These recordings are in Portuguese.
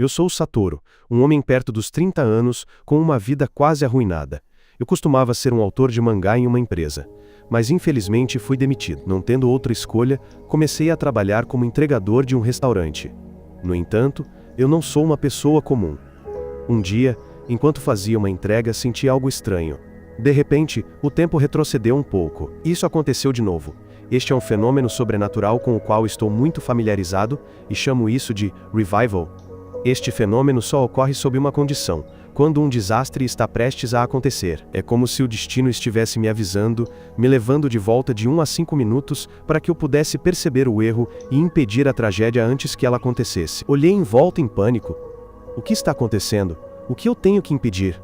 Eu sou o Satoru, um homem perto dos 30 anos, com uma vida quase arruinada. Eu costumava ser um autor de mangá em uma empresa, mas infelizmente fui demitido. Não tendo outra escolha, comecei a trabalhar como entregador de um restaurante. No entanto, eu não sou uma pessoa comum. Um dia, enquanto fazia uma entrega, senti algo estranho. De repente, o tempo retrocedeu um pouco. Isso aconteceu de novo. Este é um fenômeno sobrenatural com o qual estou muito familiarizado e chamo isso de revival. Este fenômeno só ocorre sob uma condição: quando um desastre está prestes a acontecer. É como se o destino estivesse me avisando, me levando de volta de 1 a 5 minutos para que eu pudesse perceber o erro e impedir a tragédia antes que ela acontecesse. Olhei em volta em pânico. O que está acontecendo? O que eu tenho que impedir?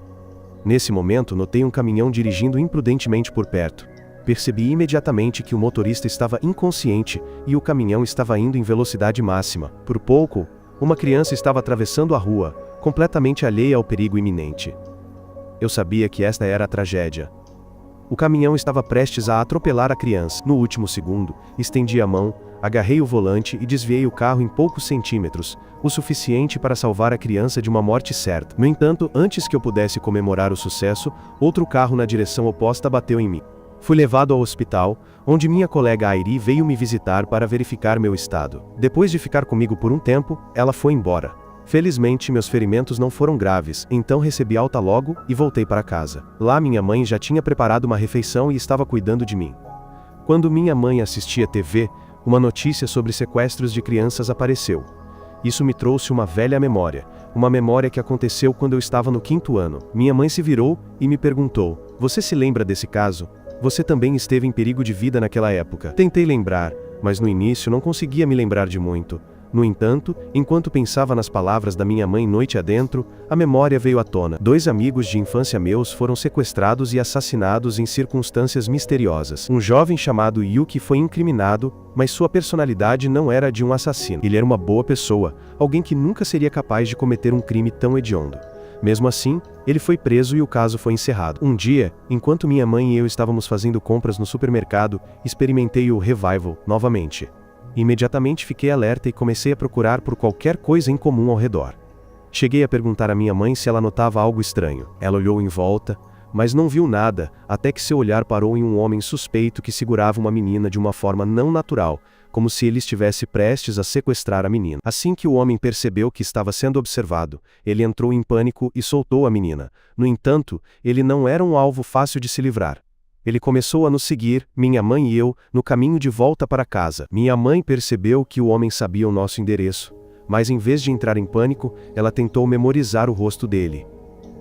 Nesse momento, notei um caminhão dirigindo imprudentemente por perto. Percebi imediatamente que o motorista estava inconsciente e o caminhão estava indo em velocidade máxima. Por pouco, uma criança estava atravessando a rua, completamente alheia ao perigo iminente. Eu sabia que esta era a tragédia. O caminhão estava prestes a atropelar a criança. No último segundo, estendi a mão, agarrei o volante e desviei o carro em poucos centímetros, o suficiente para salvar a criança de uma morte certa. No entanto, antes que eu pudesse comemorar o sucesso, outro carro na direção oposta bateu em mim. Fui levado ao hospital, onde minha colega Airi veio me visitar para verificar meu estado. Depois de ficar comigo por um tempo, ela foi embora. Felizmente, meus ferimentos não foram graves, então recebi alta logo e voltei para casa. Lá minha mãe já tinha preparado uma refeição e estava cuidando de mim. Quando minha mãe assistia TV, uma notícia sobre sequestros de crianças apareceu. Isso me trouxe uma velha memória, uma memória que aconteceu quando eu estava no 5º ano. Minha mãe se virou e me perguntou: "Você se lembra desse caso? Você também esteve em perigo de vida naquela época?" Tentei lembrar, mas no início não conseguia me lembrar de muito. No entanto, enquanto pensava nas palavras da minha mãe noite adentro, a memória veio à tona. 2 amigos de infância meus foram sequestrados e assassinados em circunstâncias misteriosas. Um jovem chamado Yuki foi incriminado, mas sua personalidade não era a de um assassino. Ele era uma boa pessoa, alguém que nunca seria capaz de cometer um crime tão hediondo. Mesmo assim, ele foi preso e o caso foi encerrado. Um dia, enquanto minha mãe e eu estávamos fazendo compras no supermercado, experimentei o revival novamente. Imediatamente fiquei alerta e comecei a procurar por qualquer coisa incomum ao redor. Cheguei a perguntar à minha mãe se ela notava algo estranho. Ela olhou em volta, mas não viu nada, até que seu olhar parou em um homem suspeito que segurava uma menina de uma forma não natural, como se ele estivesse prestes a sequestrar a menina. Assim que o homem percebeu que estava sendo observado, ele entrou em pânico e soltou a menina. No entanto, ele não era um alvo fácil de se livrar. Ele começou a nos seguir, minha mãe e eu, no caminho de volta para casa. Minha mãe percebeu que o homem sabia o nosso endereço, mas em vez de entrar em pânico, ela tentou memorizar o rosto dele.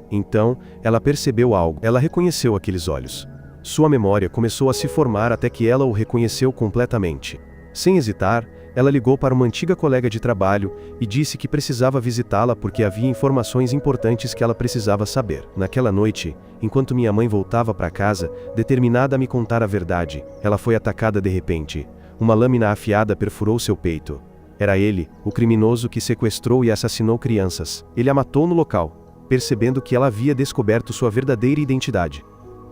Então, ela percebeu algo. Ela reconheceu aqueles olhos. Sua memória começou a se formar até que ela o reconheceu completamente. Sem hesitar, ela ligou para uma antiga colega de trabalho e disse que precisava visitá-la porque havia informações importantes que ela precisava saber. Naquela noite, enquanto minha mãe voltava para casa, determinada a me contar a verdade, ela foi atacada de repente. Uma lâmina afiada perfurou seu peito. Era ele, o criminoso que sequestrou e assassinou crianças. Ele a matou no local, percebendo que ela havia descoberto sua verdadeira identidade.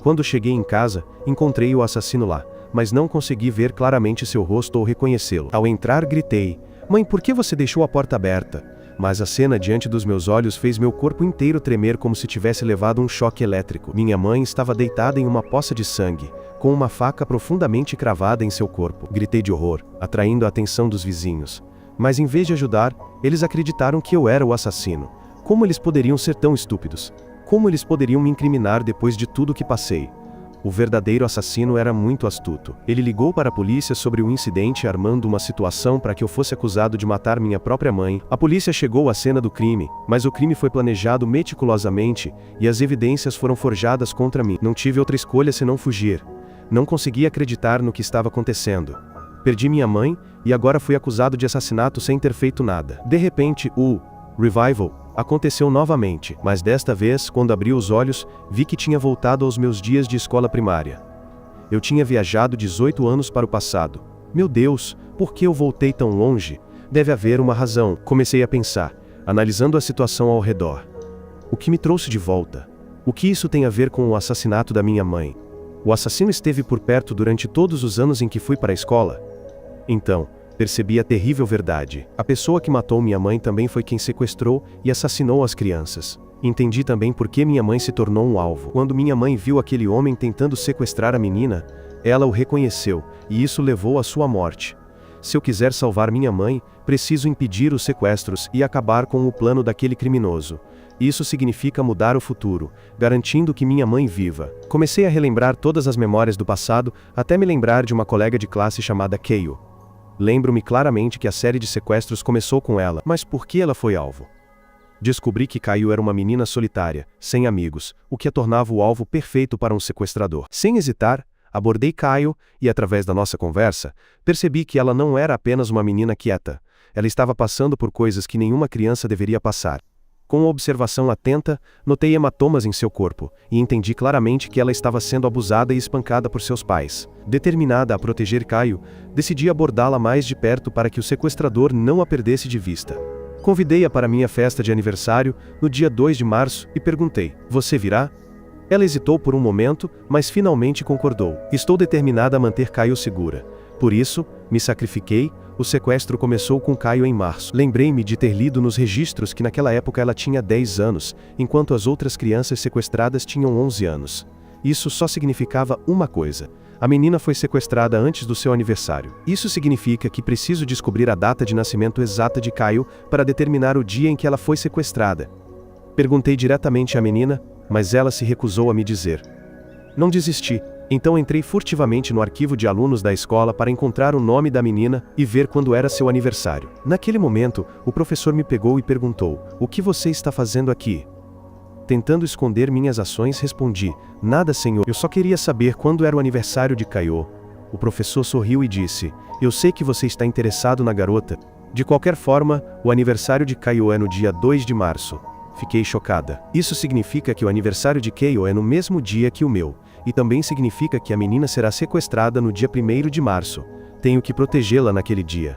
Quando cheguei em casa, encontrei o assassino lá, mas não consegui ver claramente seu rosto ou reconhecê-lo. Ao entrar, gritei: "Mãe, por que você deixou a porta aberta?" Mas a cena diante dos meus olhos fez meu corpo inteiro tremer como se tivesse levado um choque elétrico. Minha mãe estava deitada em uma poça de sangue, com uma faca profundamente cravada em seu corpo. Gritei de horror, atraindo a atenção dos vizinhos. Mas em vez de ajudar, eles acreditaram que eu era o assassino. Como eles poderiam ser tão estúpidos? Como eles poderiam me incriminar depois de tudo que passei? O verdadeiro assassino era muito astuto. Ele ligou para a polícia sobre o incidente armando uma situação para que eu fosse acusado de matar minha própria mãe. A polícia chegou à cena do crime, mas o crime foi planejado meticulosamente e as evidências foram forjadas contra mim. Não tive outra escolha senão fugir. Não conseguia acreditar no que estava acontecendo. Perdi minha mãe e agora fui acusado de assassinato sem ter feito nada. De repente, o revival aconteceu novamente, mas desta vez, quando abri os olhos, vi que tinha voltado aos meus dias de escola primária. Eu tinha viajado 18 anos para o passado. Meu Deus, por que eu voltei tão longe? Deve haver uma razão. Comecei a pensar, analisando a situação ao redor. O que me trouxe de volta? O que isso tem a ver com o assassinato da minha mãe? O assassino esteve por perto durante todos os anos em que fui para a escola? Então, Percebi a terrível verdade. A pessoa que matou minha mãe também foi quem sequestrou e assassinou as crianças. Entendi também por que minha mãe se tornou um alvo. Quando minha mãe viu aquele homem tentando sequestrar a menina, ela o reconheceu, e isso levou à sua morte. Se eu quiser salvar minha mãe, preciso impedir os sequestros e acabar com o plano daquele criminoso. Isso significa mudar o futuro, garantindo que minha mãe viva. Comecei a relembrar todas as memórias do passado, até me lembrar de uma colega de classe chamada Keio. Lembro-me claramente que a série de sequestros começou com ela, mas por que ela foi alvo? Descobri que Keio era uma menina solitária, sem amigos, o que a tornava o alvo perfeito para um sequestrador. Sem hesitar, abordei Keio e, através da nossa conversa, percebi que ela não era apenas uma menina quieta. Ela estava passando por coisas que nenhuma criança deveria passar. Com uma observação atenta, notei hematomas em seu corpo, e entendi claramente que ela estava sendo abusada e espancada por seus pais. Determinada a proteger Keio, decidi abordá-la mais de perto para que o sequestrador não a perdesse de vista. Convidei-a para minha festa de aniversário, no dia 2 de março, e perguntei: "Você virá?" Ela hesitou por um momento, mas finalmente concordou. Estou determinada a manter Keio segura. Por isso, me sacrifiquei. O sequestro começou com Keio em março. Lembrei-me de ter lido nos registros que naquela época ela tinha 10 anos, enquanto as outras crianças sequestradas tinham 11 anos. Isso só significava uma coisa: a menina foi sequestrada antes do seu aniversário. Isso significa que preciso descobrir a data de nascimento exata de Keio para determinar o dia em que ela foi sequestrada. Perguntei diretamente à menina, mas ela se recusou a me dizer. Não desisti, então entrei furtivamente no arquivo de alunos da escola para encontrar o nome da menina e ver quando era seu aniversário. Naquele momento, o professor me pegou e perguntou: "O que você está fazendo aqui?" Tentando esconder minhas ações, respondi: "Nada, senhor, eu só queria saber quando era o aniversário de Keio." O professor sorriu e disse: "Eu sei que você está interessado na garota. De qualquer forma, o aniversário de Keio é no dia 2 de março. Fiquei chocada. Isso significa que o aniversário de Keio é no mesmo dia que o meu, e também significa que a menina será sequestrada no dia 1º de março. Tenho que protegê-la naquele dia.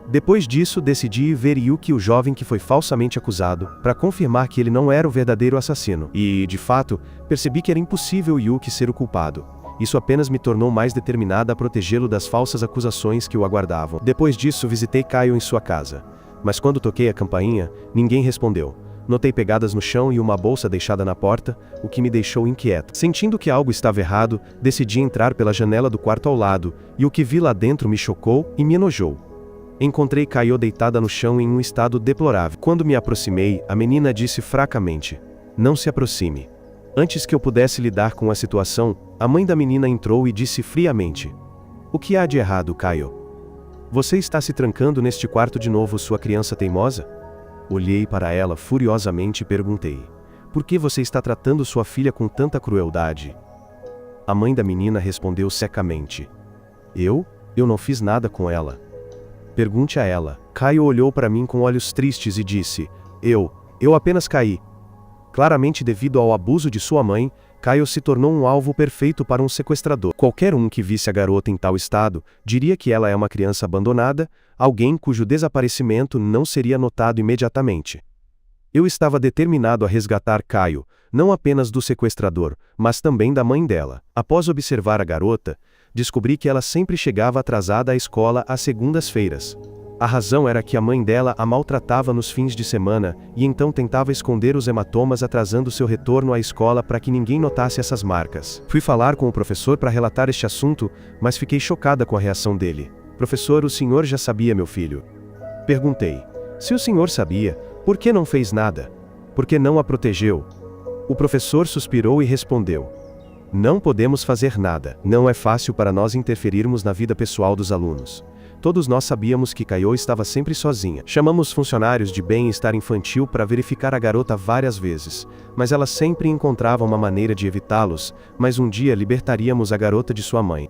Depois disso, decidi ir ver Yuki, o jovem que foi falsamente acusado, para confirmar que ele não era o verdadeiro assassino. E, de fato, percebi que era impossível Yuki ser o culpado. Isso apenas me tornou mais determinada a protegê-lo das falsas acusações que o aguardavam. Depois disso, visitei Keio em sua casa. Mas quando toquei a campainha, ninguém respondeu. Notei pegadas no chão e uma bolsa deixada na porta, o que me deixou inquieto. Sentindo que algo estava errado, decidi entrar pela janela do quarto ao lado, e o que vi lá dentro me chocou e me enojou. Encontrei Keio deitada no chão em um estado deplorável. Quando me aproximei, a menina disse fracamente: "Não se aproxime." Antes que eu pudesse lidar com a situação, a mãe da menina entrou e disse friamente: "O que há de errado, Keio? Você está se trancando neste quarto de novo, sua criança teimosa?" Olhei para ela furiosamente e perguntei: "Por que você está tratando sua filha com tanta crueldade?" A mãe da menina respondeu secamente: Eu não fiz nada com ela." "Pergunte a ela." Keio olhou para mim com olhos tristes e disse: Eu apenas caí." Claramente devido ao abuso de sua mãe, Keio se tornou um alvo perfeito para um sequestrador. Qualquer um que visse a garota em tal estado, diria que ela é uma criança abandonada, alguém cujo desaparecimento não seria notado imediatamente. Eu estava determinado a resgatar Keio, não apenas do sequestrador, mas também da mãe dela. Após observar a garota, descobri que ela sempre chegava atrasada à escola às segundas-feiras. A razão era que a mãe dela a maltratava nos fins de semana, e então tentava esconder os hematomas, atrasando seu retorno à escola para que ninguém notasse essas marcas. Fui falar com o professor para relatar este assunto, mas fiquei chocada com a reação dele. "Professor, o senhor já sabia, meu filho?" Perguntei. "Se o senhor sabia, por que não fez nada? Por que não a protegeu?" O professor suspirou e respondeu: "Não podemos fazer nada. Não é fácil para nós interferirmos na vida pessoal dos alunos. Todos nós sabíamos que Keio estava sempre sozinha. Chamamos funcionários de bem-estar infantil para verificar a garota várias vezes, mas ela sempre encontrava uma maneira de evitá-los, mas um dia libertaríamos a garota de sua mãe."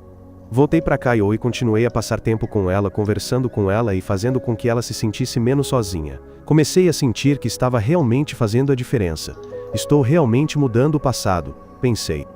Voltei para Keio e continuei a passar tempo com ela, conversando com ela e fazendo com que ela se sentisse menos sozinha. Comecei a sentir que estava realmente fazendo a diferença. Estou realmente mudando o passado, pensei.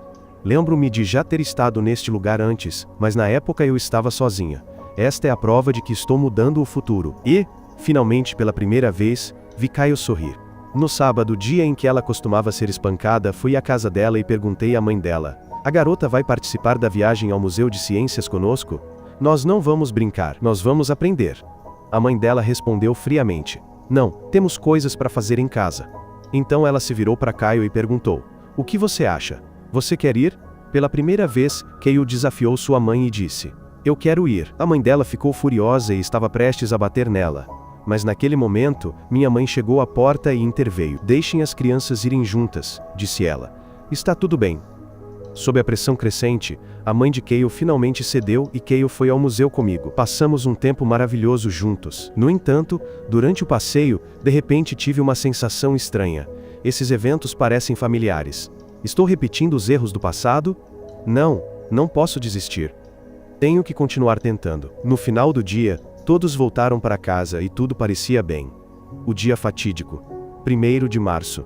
Lembro-me de já ter estado neste lugar antes, mas na época eu estava sozinha. Esta é a prova de que estou mudando o futuro. E, finalmente pela primeira vez, vi Keio sorrir. No sábado, dia em que ela costumava ser espancada, fui à casa dela e perguntei à mãe dela: "A garota vai participar da viagem ao Museu de Ciências conosco?" Nós não vamos brincar, nós vamos aprender. A mãe dela respondeu friamente: Não, temos coisas para fazer em casa. Então ela se virou para Caio e perguntou: O que você acha? Você quer ir? Pela primeira vez, Caio desafiou sua mãe e disse: Eu quero ir. A mãe dela ficou furiosa e estava prestes a bater nela. Mas naquele momento, minha mãe chegou à porta e interveio. Deixem as crianças irem juntas, disse ela. Está tudo bem. Sob a pressão crescente, a mãe de Caio finalmente cedeu e Caio foi ao museu comigo. Passamos um tempo maravilhoso juntos. No entanto, durante o passeio, de repente tive uma sensação estranha. Esses eventos parecem familiares. Estou repetindo os erros do passado? Não, não posso desistir. Tenho que continuar tentando. No final do dia, todos voltaram para casa e tudo parecia bem. O dia fatídico. 1º de março.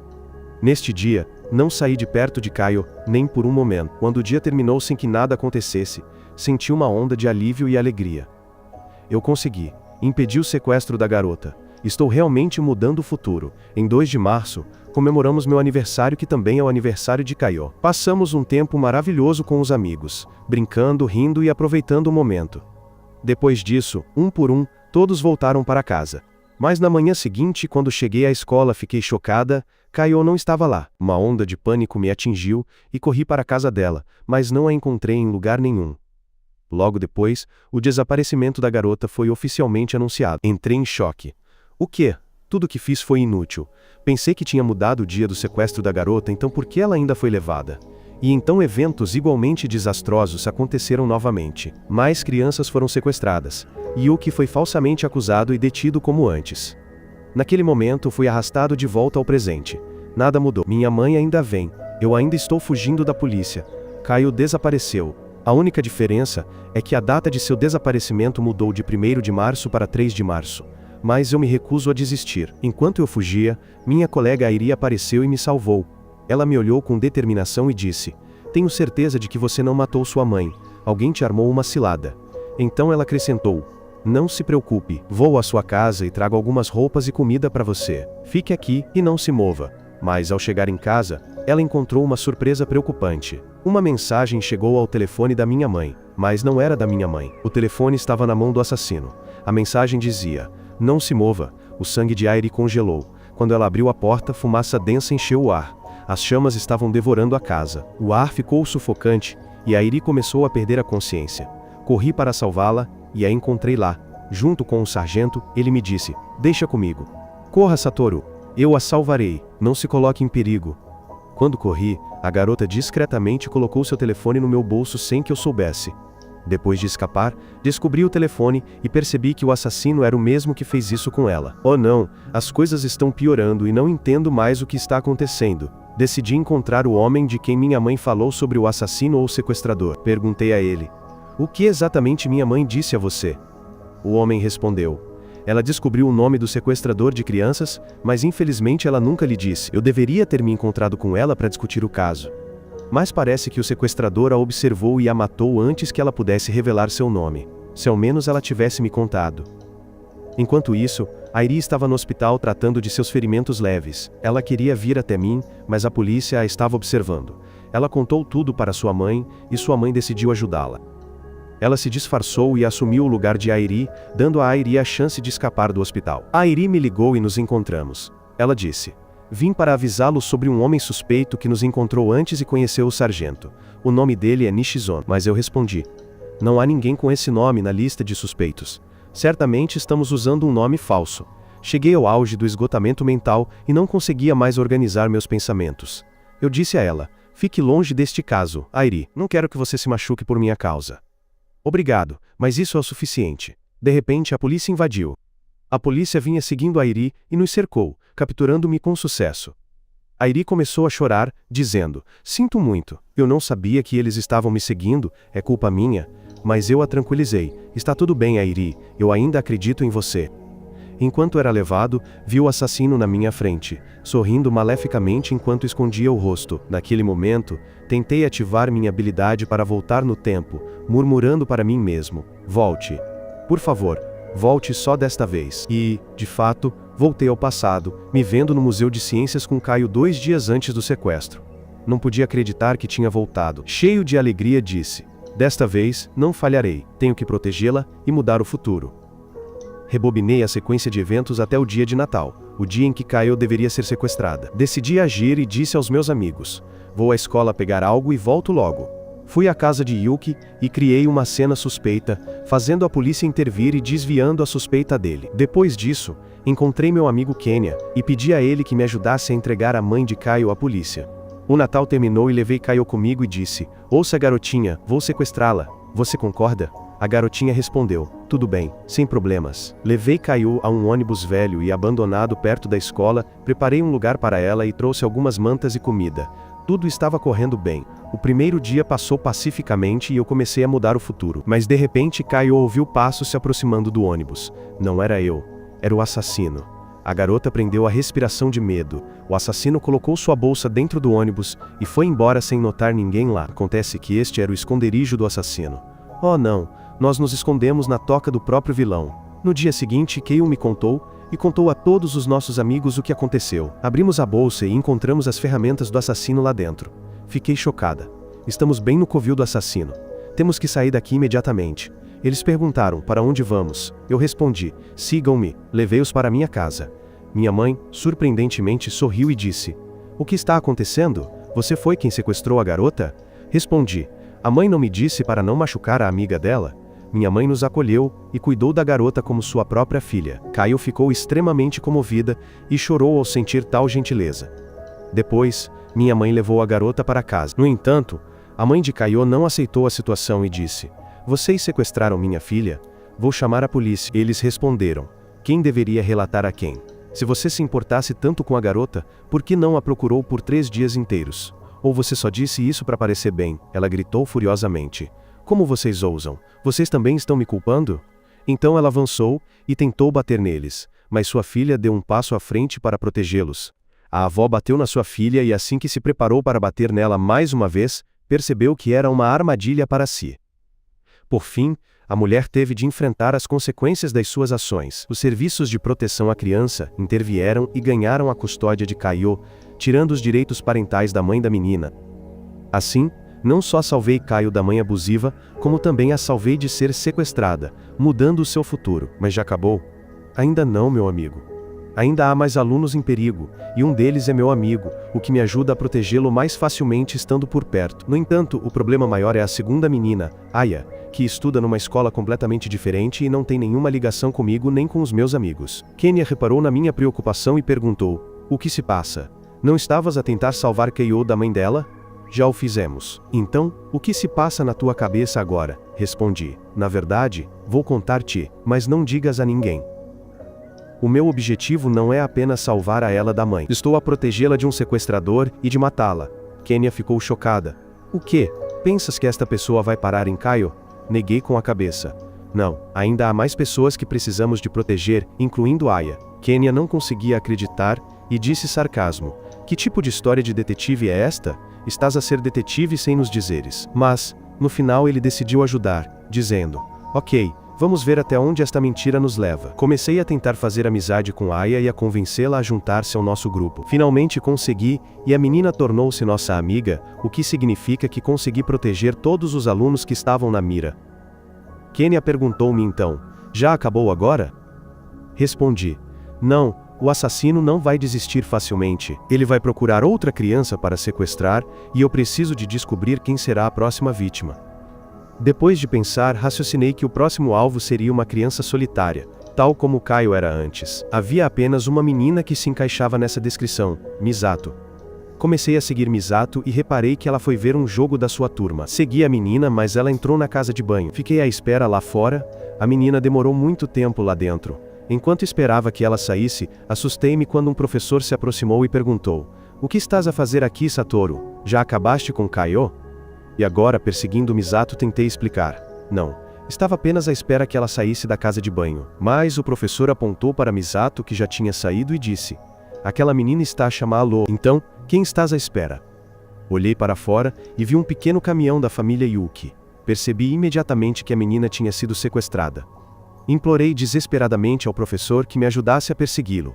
Neste dia, não saí de perto de Caio, nem por um momento. Quando o dia terminou sem que nada acontecesse, senti uma onda de alívio e alegria. Eu consegui. Impedi o sequestro da garota. Estou realmente mudando o futuro. Em 2 de março, comemoramos meu aniversário, que também é o aniversário de Caio. Passamos um tempo maravilhoso com os amigos, brincando, rindo e aproveitando o momento. Depois disso, um por um, todos voltaram para casa. Mas na manhã seguinte, quando cheguei à escola, fiquei chocada. Caio não estava lá. Uma onda de pânico me atingiu e corri para a casa dela, mas não a encontrei em lugar nenhum. Logo depois, o desaparecimento da garota foi oficialmente anunciado. Entrei em choque. O quê? Tudo que fiz foi inútil. Pensei que tinha mudado o dia do sequestro da garota, então por que ela ainda foi levada? E então eventos igualmente desastrosos aconteceram novamente. Mais crianças foram sequestradas. Yuki foi falsamente acusado e detido como antes. Naquele momento fui arrastado de volta ao presente. Nada mudou. Minha mãe ainda vem. Eu ainda estou fugindo da polícia. Caio desapareceu. A única diferença é que a data de seu desaparecimento mudou de 1º de março para 3 de março. Mas eu me recuso a desistir. Enquanto eu fugia, minha colega Airi apareceu e me salvou. Ela me olhou com determinação e disse: Tenho certeza de que você não matou sua mãe. Alguém te armou uma cilada. Então ela acrescentou: Não se preocupe, vou à sua casa e trago algumas roupas e comida para você. Fique aqui e não se mova. Mas ao chegar em casa, ela encontrou uma surpresa preocupante. Uma mensagem chegou ao telefone da minha mãe, mas não era da minha mãe. O telefone estava na mão do assassino. A mensagem dizia: Não se mova. O sangue de Airi congelou. Quando ela abriu a porta, fumaça densa encheu o ar. As chamas estavam devorando a casa. O ar ficou sufocante e Airi começou a perder a consciência. Corri para salvá-la e a encontrei lá. Junto com o sargento, ele me disse: Deixa comigo. Corra, Satoru. Eu a salvarei. Não se coloque em perigo. Quando corri, a garota discretamente colocou seu telefone no meu bolso sem que eu soubesse. Depois de escapar, descobri o telefone e percebi que o assassino era o mesmo que fez isso com ela. Oh não, as coisas estão piorando e não entendo mais o que está acontecendo. Decidi encontrar o homem de quem minha mãe falou sobre o assassino ou sequestrador. Perguntei a ele: O que exatamente minha mãe disse a você? O homem respondeu: Ela descobriu o nome do sequestrador de crianças, mas infelizmente ela nunca lhe disse. Eu deveria ter me encontrado com ela para discutir o caso. Mas parece que o sequestrador a observou e a matou antes que ela pudesse revelar seu nome. Se ao menos ela tivesse me contado. Enquanto isso, Airi estava no hospital tratando de seus ferimentos leves. Ela queria vir até mim, mas a polícia a estava observando. Ela contou tudo para sua mãe, e sua mãe decidiu ajudá-la. Ela se disfarçou e assumiu o lugar de Airi, dando a Airi a chance de escapar do hospital. A Airi me ligou e nos encontramos. Ela disse: Vim para avisá-lo sobre um homem suspeito que nos encontrou antes e conheceu o sargento. O nome dele é Nishizon. Mas eu respondi: Não há ninguém com esse nome na lista de suspeitos. Certamente estamos usando um nome falso. Cheguei ao auge do esgotamento mental e não conseguia mais organizar meus pensamentos. Eu disse a ela: Fique longe deste caso, Airi. Não quero que você se machuque por minha causa. Obrigado, mas isso é o suficiente. De repente a polícia invadiu. A polícia vinha seguindo Airi e nos cercou, capturando-me com sucesso. Airi começou a chorar, dizendo: Sinto muito, eu não sabia que eles estavam me seguindo, é culpa minha. Mas eu a tranquilizei: Está tudo bem, Airi, eu ainda acredito em você. Enquanto era levado, vi o assassino na minha frente, sorrindo maleficamente enquanto escondia o rosto. Naquele momento, tentei ativar minha habilidade para voltar no tempo, murmurando para mim mesmo: Volte. Por favor, volte só desta vez. E, de fato, voltei ao passado, me vendo no Museu de Ciências com Caio 2 dias antes do sequestro. Não podia acreditar que tinha voltado. Cheio de alegria, disse: Desta vez, não falharei, tenho que protegê-la e mudar o futuro. Rebobinei a sequência de eventos até o dia de Natal, o dia em que Kaio deveria ser sequestrada. Decidi agir e disse aos meus amigos: vou à escola pegar algo e volto logo. Fui à casa de Yuki e criei uma cena suspeita, fazendo a polícia intervir e desviando a suspeita dele. Depois disso, encontrei meu amigo Kenya e pedi a ele que me ajudasse a entregar a mãe de Kaio à polícia. O Natal terminou e levei Kaio comigo e disse: ouça, garotinha, vou sequestrá-la. Você concorda? A garotinha respondeu: tudo bem, sem problemas. Levei Kaio a um ônibus velho e abandonado perto da escola, preparei um lugar para ela e trouxe algumas mantas e comida. Tudo estava correndo bem. O primeiro dia passou pacificamente e eu comecei a mudar o futuro. Mas de repente Kaio ouviu passos se aproximando do ônibus. Não era eu. Era o assassino. A garota prendeu a respiração de medo. O assassino colocou sua bolsa dentro do ônibus e foi embora sem notar ninguém lá. Acontece que este era o esconderijo do assassino. Oh não, nós nos escondemos na toca do próprio vilão. No dia seguinte, Kaio me contou e contou a todos os nossos amigos o que aconteceu. Abrimos a bolsa e encontramos as ferramentas do assassino lá dentro. Fiquei chocada. Estamos bem no covil do assassino. Temos que sair daqui imediatamente. Eles perguntaram: para onde vamos? Eu respondi: sigam-me. Levei-os para minha casa. Minha mãe, surpreendentemente, sorriu e disse: o que está acontecendo? Você foi quem sequestrou a garota? Respondi: a mãe não me disse para não machucar a amiga dela? Minha mãe nos acolheu e cuidou da garota como sua própria filha. Kaio ficou extremamente comovida e chorou ao sentir tal gentileza. Depois, minha mãe levou a garota para casa. No entanto, a mãe de Kaio não aceitou a situação e disse: vocês sequestraram minha filha? Vou chamar a polícia. Eles responderam: quem deveria relatar a quem? Se você se importasse tanto com a garota, por que não a procurou por 3 dias inteiros? Ou você só disse isso para parecer bem? Ela gritou furiosamente. Como vocês ousam? Vocês também estão me culpando? Então ela avançou e tentou bater neles, mas sua filha deu um passo à frente para protegê-los. A avó bateu na sua filha e assim que se preparou para bater nela mais uma vez, percebeu que era uma armadilha para si. Por fim, a mulher teve de enfrentar as consequências das suas ações. Os serviços de proteção à criança intervieram e ganharam a custódia de Kaio, tirando os direitos parentais da mãe da menina. Assim, não só salvei Kaio da mãe abusiva, como também a salvei de ser sequestrada, mudando o seu futuro. Mas já acabou? Ainda não, meu amigo. Ainda há mais alunos em perigo, e um deles é meu amigo, o que me ajuda a protegê-lo mais facilmente estando por perto. No entanto, o problema maior é a segunda menina, Aya, que estuda numa escola completamente diferente e não tem nenhuma ligação comigo nem com os meus amigos. Kenya reparou na minha preocupação e perguntou: o que se passa? Não estavas a tentar salvar Kaio da mãe dela? Já o fizemos. Então, o que se passa na tua cabeça agora? Respondi: na verdade, vou contar-te, mas não digas a ninguém. O meu objetivo não é apenas salvar a ela da mãe. Estou a protegê-la de um sequestrador e de matá-la. Kenya ficou chocada. O quê? Pensas que esta pessoa vai parar em Kaio? Neguei com a cabeça. Não, ainda há mais pessoas que precisamos de proteger, incluindo Aya. Kenya não conseguia acreditar e disse sarcasmo: que tipo de história de detetive é esta? Estás a ser detetive sem nos dizeres. Mas, no final ele decidiu ajudar, dizendo: ok, vamos ver até onde esta mentira nos leva. Comecei a tentar fazer amizade com Aya e a convencê-la a juntar-se ao nosso grupo. Finalmente consegui, e a menina tornou-se nossa amiga, o que significa que consegui proteger todos os alunos que estavam na mira. Kenya perguntou-me então: já acabou agora? Respondi: não, o assassino não vai desistir facilmente. Ele vai procurar outra criança para sequestrar, e eu preciso de descobrir quem será a próxima vítima. Depois de pensar, raciocinei que o próximo alvo seria uma criança solitária, tal como Kaio era antes. Havia apenas uma menina que se encaixava nessa descrição: Misato. Comecei a seguir Misato e reparei que ela foi ver um jogo da sua turma. Segui a menina, mas ela entrou na casa de banho. Fiquei à espera lá fora. A menina demorou muito tempo lá dentro. Enquanto esperava que ela saísse, assustei-me quando um professor se aproximou e perguntou: o que estás a fazer aqui, Satoru? Já acabaste com Kaio? E agora, perseguindo Misato, tentei explicar. Não, estava apenas à espera que ela saísse da casa de banho. Mas o professor apontou para Misato, que já tinha saído, e disse: aquela menina está a chamá-lo. Então, quem estás à espera? Olhei para fora e vi um pequeno caminhão da família Yuki. Percebi imediatamente que a menina tinha sido sequestrada. Implorei desesperadamente ao professor que me ajudasse a persegui-lo.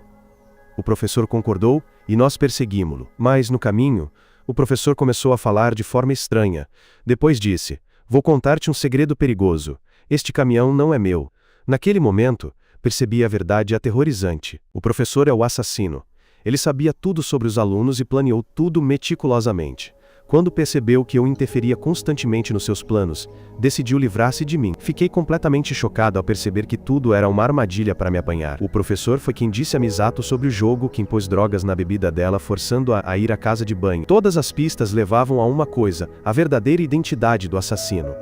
O professor concordou e nós perseguimos-lo. Mas, no caminho, o professor começou a falar de forma estranha. Depois disse: Vou contar-te um segredo perigoso. Este caminhão não é meu. Naquele momento, percebi a verdade aterrorizante. O professor é o assassino. Ele sabia tudo sobre os alunos e planeou tudo meticulosamente. Quando percebeu que eu interferia constantemente nos seus planos, decidiu livrar-se de mim. Fiquei completamente chocado ao perceber que tudo era uma armadilha para me apanhar. O professor foi quem disse a Misato sobre o jogo, que impôs drogas na bebida dela, forçando-a a ir à casa de banho. Todas as pistas levavam a uma coisa: a verdadeira identidade do assassino.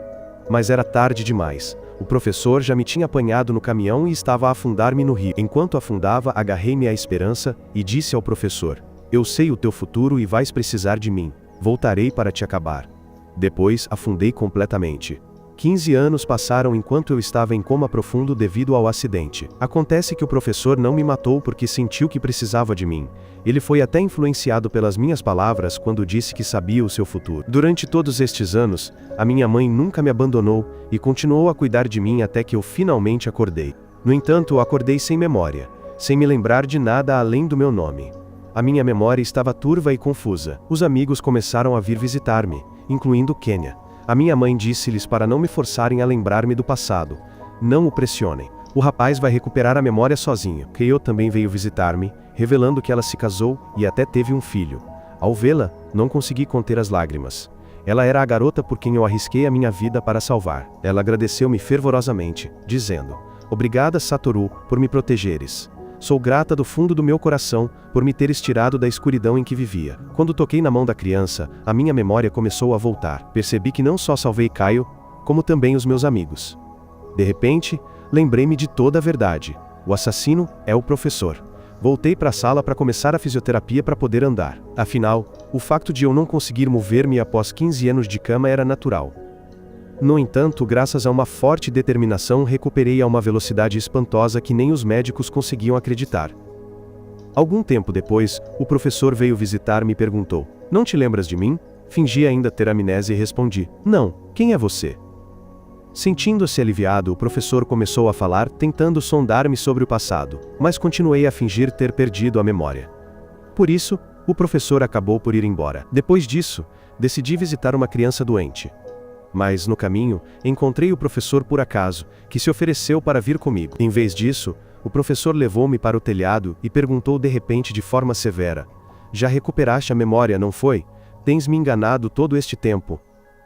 Mas era tarde demais. O professor já me tinha apanhado no caminhão e estava a afundar-me no rio. Enquanto afundava, agarrei-me à esperança e disse ao professor: eu sei o teu futuro e vais precisar de mim. Voltarei para te acabar. Depois, afundei completamente. 15 anos passaram enquanto eu estava em coma profundo devido ao acidente. Acontece que o professor não me matou porque sentiu que precisava de mim. Ele foi até influenciado pelas minhas palavras quando disse que sabia o seu futuro. Durante todos estes anos, a minha mãe nunca me abandonou e continuou a cuidar de mim até que eu finalmente acordei. No entanto, acordei sem memória, sem me lembrar de nada além do meu nome. A minha memória estava turva e confusa. Os amigos começaram a vir visitar-me, incluindo Kenya. A minha mãe disse-lhes para não me forçarem a lembrar-me do passado. Não o pressionem. O rapaz vai recuperar a memória sozinho. Keio também veio visitar-me, revelando que ela se casou e até teve um filho. Ao vê-la, não consegui conter as lágrimas. Ela era a garota por quem eu arrisquei a minha vida para salvar. Ela agradeceu-me fervorosamente, dizendo: obrigada, Satoru, por me protegeres. Sou grata do fundo do meu coração por me teres tirado da escuridão em que vivia. Quando toquei na mão da criança, a minha memória começou a voltar. Percebi que não só salvei Caio, como também os meus amigos. De repente, lembrei-me de toda a verdade. O assassino é o professor. Voltei para a sala para começar a fisioterapia para poder andar. Afinal, o facto de eu não conseguir mover-me após 15 anos de cama era natural. No entanto, graças a uma forte determinação, recuperei a uma velocidade espantosa que nem os médicos conseguiam acreditar. Algum tempo depois, o professor veio visitar-me e perguntou: não te lembras de mim? Fingi ainda ter amnésia e respondi: não, quem é você? Sentindo-se aliviado, o professor começou a falar, tentando sondar-me sobre o passado, mas continuei a fingir ter perdido a memória. Por isso, o professor acabou por ir embora. Depois disso, decidi visitar uma criança doente. Mas, no caminho, encontrei o professor por acaso, que se ofereceu para vir comigo. Em vez disso, o professor levou-me para o telhado e perguntou de repente de forma severa: já recuperaste a memória, não foi? Tens me enganado todo este tempo.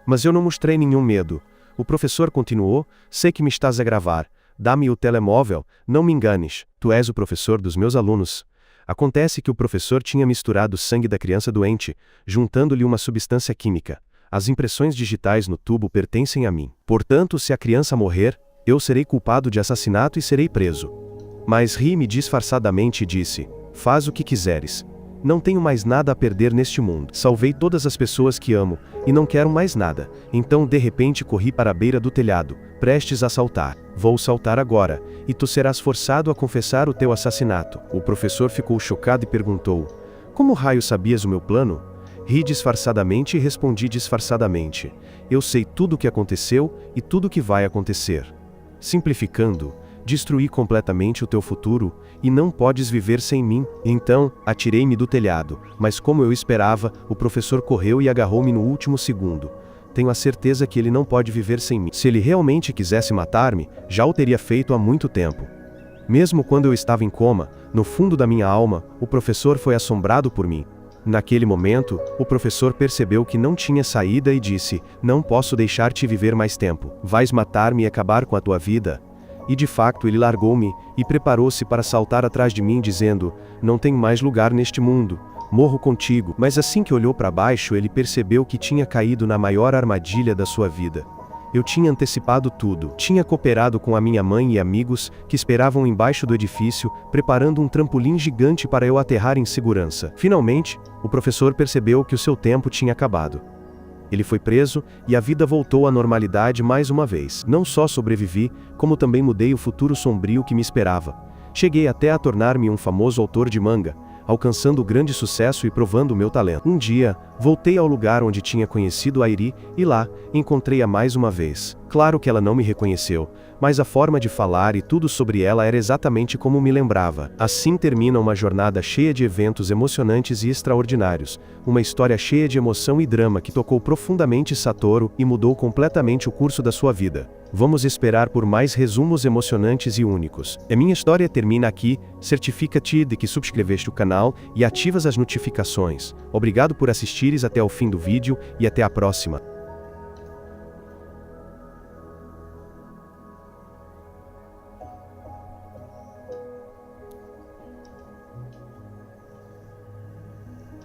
Mas eu não mostrei nenhum medo. O professor continuou: sei que me estás a gravar. Dá-me o telemóvel, não me enganes. Tu és o professor dos meus alunos. Acontece que o professor tinha misturado o sangue da criança doente, juntando-lhe uma substância química. As impressões digitais no tubo pertencem a mim. Portanto, se a criança morrer, eu serei culpado de assassinato e serei preso. Mas ri-me disfarçadamente e disse: faz o que quiseres. Não tenho mais nada a perder neste mundo. Salvei todas as pessoas que amo, e não quero mais nada. Então de repente corri para a beira do telhado, prestes a saltar. Vou saltar agora, e tu serás forçado a confessar o teu assassinato. O professor ficou chocado e perguntou: como raio sabias o meu plano? Ri disfarçadamente e respondi disfarçadamente: eu sei tudo o que aconteceu e tudo o que vai acontecer. Simplificando, destruí completamente o teu futuro, e não podes viver sem mim. Então, atirei-me do telhado, mas como eu esperava, o professor correu e agarrou-me no último segundo. Tenho a certeza que ele não pode viver sem mim. Se ele realmente quisesse matar-me, já o teria feito há muito tempo. Mesmo quando eu estava em coma, no fundo da minha alma, o professor foi assombrado por mim. Naquele momento, o professor percebeu que não tinha saída e disse: não posso deixar-te viver mais tempo. Vais matar-me e acabar com a tua vida? E de facto ele largou-me, e preparou-se para saltar atrás de mim dizendo: não tenho mais lugar neste mundo. Morro contigo. Mas assim que olhou para baixo, ele percebeu que tinha caído na maior armadilha da sua vida. Eu tinha antecipado tudo. Tinha cooperado com a minha mãe e amigos, que esperavam embaixo do edifício, preparando um trampolim gigante para eu aterrar em segurança. Finalmente, o professor percebeu que o seu tempo tinha acabado. Ele foi preso, e a vida voltou à normalidade mais uma vez. Não só sobrevivi, como também mudei o futuro sombrio que me esperava. Cheguei até a tornar-me um famoso autor de manga. alcançando grande sucesso e provando o meu talento. Um dia, voltei ao lugar onde tinha conhecido Airi, e lá, encontrei-a mais uma vez. Claro que ela não me reconheceu, mas a forma de falar e tudo sobre ela era exatamente como me lembrava. Assim termina uma jornada cheia de eventos emocionantes e extraordinários, uma história cheia de emoção e drama que tocou profundamente Satoru e mudou completamente o curso da sua vida. Vamos esperar por mais resumos emocionantes e únicos. A minha história termina aqui, certifica-te de que subscreveste o canal e ativas as notificações. Obrigado por assistires até o fim do vídeo e até a próxima.